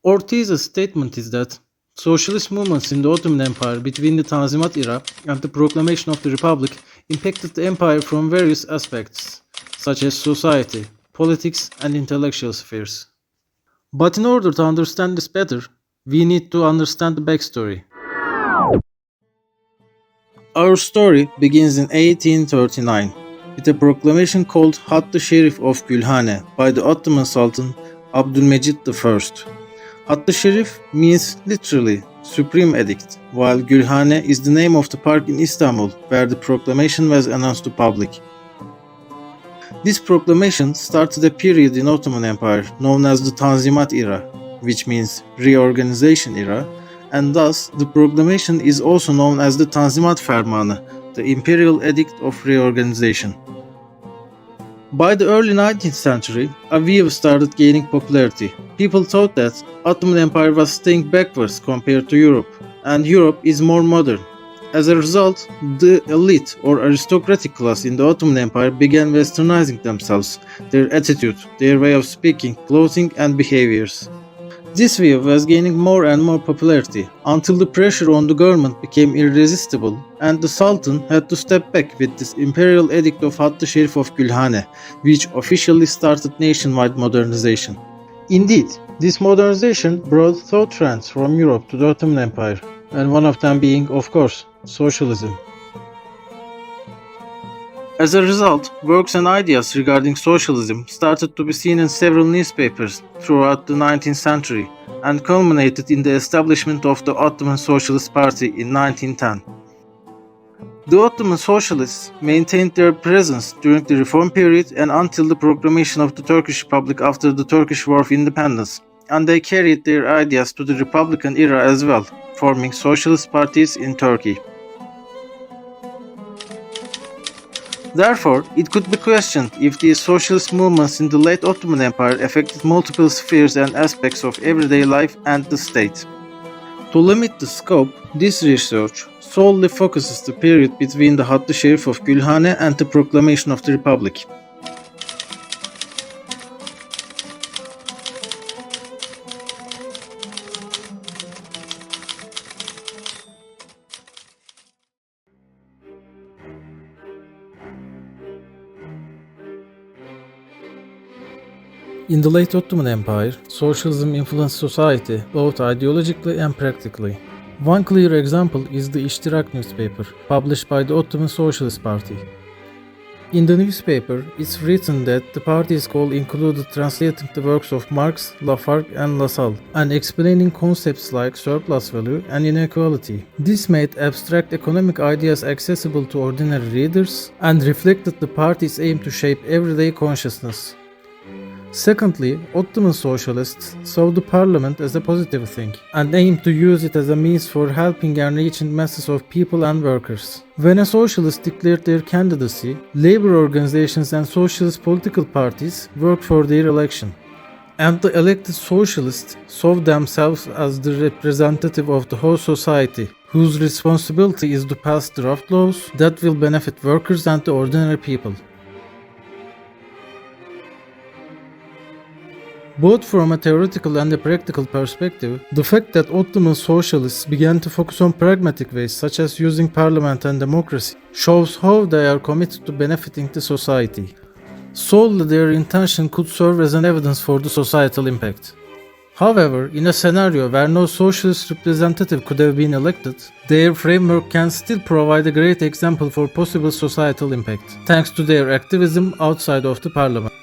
Ortiz's statement is that socialist movements in the Ottoman Empire between the Tanzimat era and the proclamation of the Republic impacted the empire from various aspects, such as society, politics, and intellectual spheres. But in order to understand this better, we need to understand the backstory. Our story begins in 1839 with a proclamation called Hattı Şerif of Gülhane by the Ottoman Sultan Abdülmecid I. Hattı Şerif means literally Supreme Edict, while Gülhane is the name of the park in Istanbul where the proclamation was announced to public. This proclamation started a period in Ottoman Empire known as the Tanzimat era, which means reorganization era, and thus the proclamation is also known as the Tanzimat Fermanı, the imperial edict of reorganization. By the early 19th century, a view started gaining popularity. People thought that Ottoman Empire was staying backwards compared to Europe, and Europe is more modern. As a result, the elite or aristocratic class in the Ottoman Empire began westernizing themselves, their attitude, their way of speaking, clothing, and behaviors. This view was gaining more and more popularity until the pressure on the government became irresistible and the Sultan had to step back with this imperial edict of Hattı Şerif of Gülhane, which officially started nationwide modernization. Indeed, this modernization brought thought trends from Europe to the Ottoman Empire, and one of them being, of course, socialism. As a result, works and ideas regarding socialism started to be seen in several newspapers throughout the 19th century and culminated in the establishment of the Ottoman Socialist Party in 1910. The Ottoman Socialists maintained their presence during the reform period and until the proclamation of the Turkish Republic after the Turkish War of Independence, and they carried their ideas to the Republican era as well, forming socialist parties in Turkey. Therefore, it could be questioned if these socialist movements in the late Ottoman Empire affected multiple spheres and aspects of everyday life and the state. To limit the scope, this research solely focuses the period between the Hattı Şerif of Gülhane and the proclamation of the Republic. In the late Ottoman Empire, socialism influenced society both ideologically and practically. One clear example is the İştirak newspaper, published by the Ottoman Socialist Party. In the newspaper, it's written that the party's goal included translating the works of Marx, Lafargue, and Lassalle, and explaining concepts like surplus value and inequality. This made abstract economic ideas accessible to ordinary readers and reflected the party's aim to shape everyday consciousness. Secondly, Ottoman socialists saw the parliament as a positive thing and aimed to use it as a means for helping and reaching masses of people and workers. When a socialist declared their candidacy, labor organizations and socialist political parties worked for their election. And the elected socialists saw themselves as the representative of the whole society, whose responsibility is to pass draft laws that will benefit workers and the ordinary people. Both from a theoretical and a practical perspective, the fact that Ottoman socialists began to focus on pragmatic ways such as using parliament and democracy shows how they are committed to benefiting the society. Solely their intention could serve as an evidence for the societal impact. However, in a scenario where no socialist representative could have been elected, their framework can still provide a great example for possible societal impact, thanks to their activism outside of the parliament.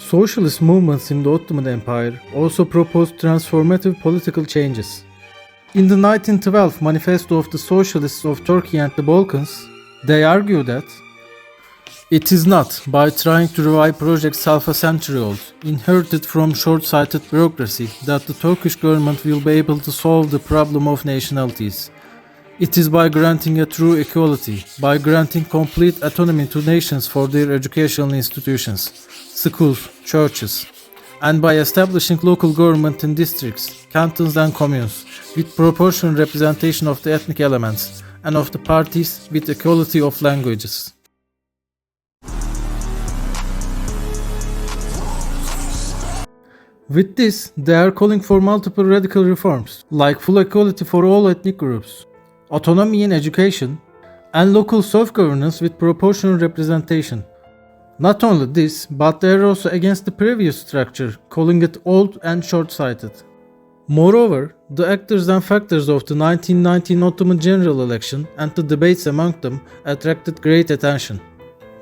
Socialist movements in the Ottoman Empire also proposed transformative political changes. In the 1912 Manifesto of the Socialists of Turkey and the Balkans, they argue that it is not by trying to revive projects half a century old, inherited from short-sighted bureaucracy, that the Turkish government will be able to solve the problem of nationalities. It is by granting a true equality, by granting complete autonomy to nations for their educational institutions, schools, churches, and by establishing local government in districts, cantons and communes, with proportional representation of the ethnic elements and of the parties with equality of languages. With this, they are calling for multiple radical reforms, like full equality for all ethnic groups, autonomy in education, and local self-governance with proportional representation. Not only this, but they are also against the previous structure, calling it old and short-sighted. Moreover, the actors and factors of the 1919 Ottoman general election and the debates among them attracted great attention.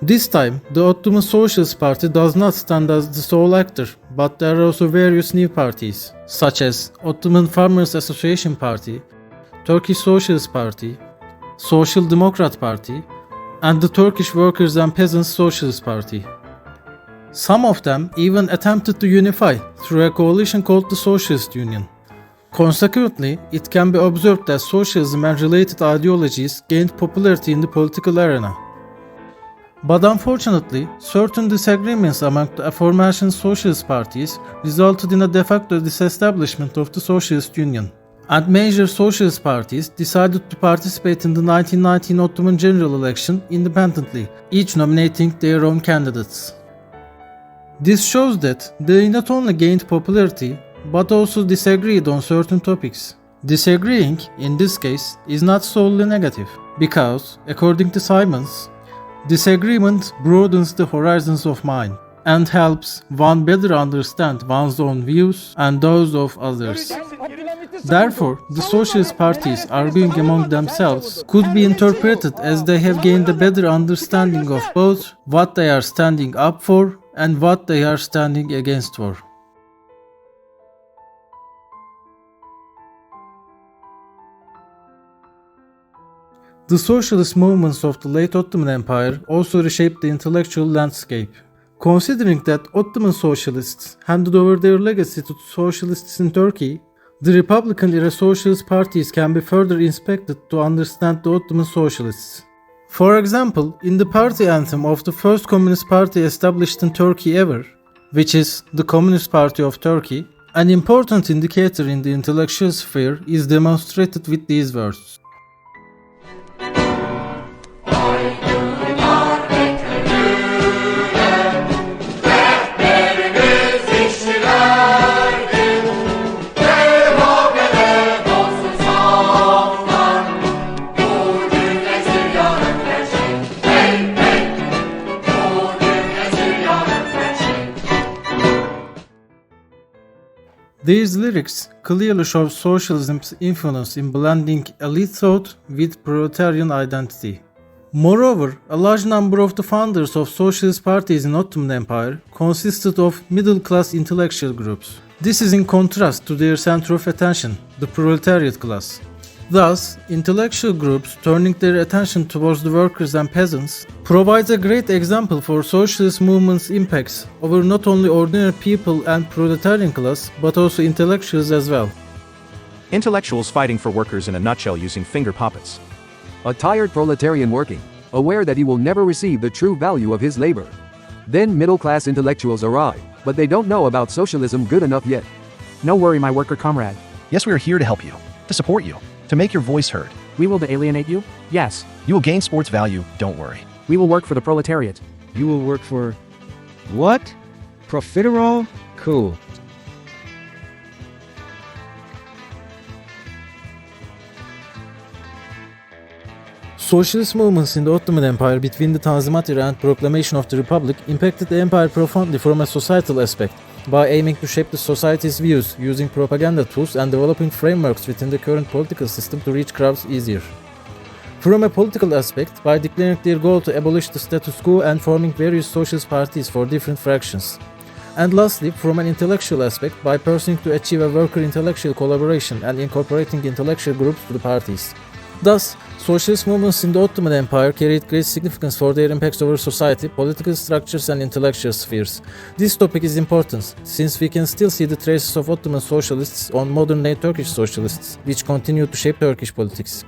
This time, the Ottoman Socialist Party does not stand as the sole actor, but there are also various new parties, such as Ottoman Farmers Association Party, Turkish Socialist Party, Social Democrat Party, and the Turkish Workers and Peasants Socialist Party. Some of them even attempted to unify through a coalition called the Socialist Union. Consequently, it can be observed that socialism and related ideologies gained popularity in the political arena. But unfortunately, certain disagreements among the aforementioned socialist parties resulted in a de facto disestablishment of the Socialist Union, and major socialist parties decided to participate in the 1919 Ottoman general election independently, each nominating their own candidates. This shows that they not only gained popularity, but also disagreed on certain topics. Disagreeing, in this case, is not solely negative, because, according to Simons, disagreement broadens the horizons of mind and helps one better understand one's own views and those of others. Therefore, the socialist parties arguing among themselves could be interpreted as they have gained a better understanding of both what they are standing up for and what they are standing against for. The socialist movements of the late Ottoman Empire also reshaped the intellectual landscape. Considering that Ottoman socialists handed over their legacy to socialists in Turkey, the Republican-era socialist parties can be further inspected to understand the Ottoman socialists. For example, in the party anthem of the first communist party established in Turkey ever, which is the Communist Party of Turkey, an important indicator in the intellectual sphere is demonstrated with these words. These lyrics clearly show socialism's influence in blending elite thought with proletarian identity. Moreover, a large number of the founders of socialist parties in Ottoman Empire consisted of middle-class intellectual groups. This is in contrast to their center of attention, the proletariat class. Thus, intellectual groups turning their attention towards the workers and peasants provides a great example for socialist movement's impacts over not only ordinary people and proletarian class, but also intellectuals as well. Intellectuals fighting for workers in a nutshell using finger puppets. A tired proletarian working, aware that he will never receive the true value of his labor. Then middle-class intellectuals arrive, but they don't know about socialism good enough yet. No worry, my worker comrade. Yes, we are here to help you, to support you, to make your voice heard. We will alienate you? Yes. You will gain sports value, don't worry. We will work for the proletariat. You will work for... what? Profiterole? Cool. Socialist movements in the Ottoman Empire between the Tanzimat era and proclamation of the Republic impacted the empire profoundly from a societal aspect, by aiming to shape the society's views, using propaganda tools and developing frameworks within the current political system to reach crowds easier. From a political aspect, by declaring their goal to abolish the status quo and forming various socialist parties for different fractions. And lastly, from an intellectual aspect, by pursuing to achieve a worker intellectual collaboration and incorporating intellectual groups to the parties. Thus, socialist movements in the Ottoman Empire carried great significance for their impacts over society, political structures and intellectual spheres. This topic is important, since we can still see the traces of Ottoman socialists on modern-day Turkish socialists, which continue to shape Turkish politics.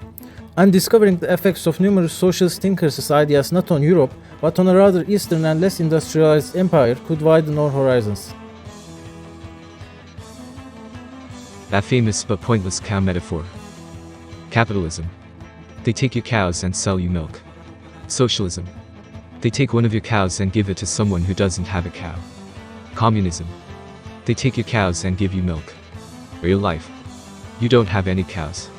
And discovering the effects of numerous socialist thinkers' ideas not on Europe, but on a rather eastern and less industrialized empire could widen our horizons. That famous but pointless cow metaphor. Capitalism. They take your cows and sell you milk. Socialism. They take one of your cows and give it to someone who doesn't have a cow. Communism. They take your cows and give you milk. Real life. You don't have any cows.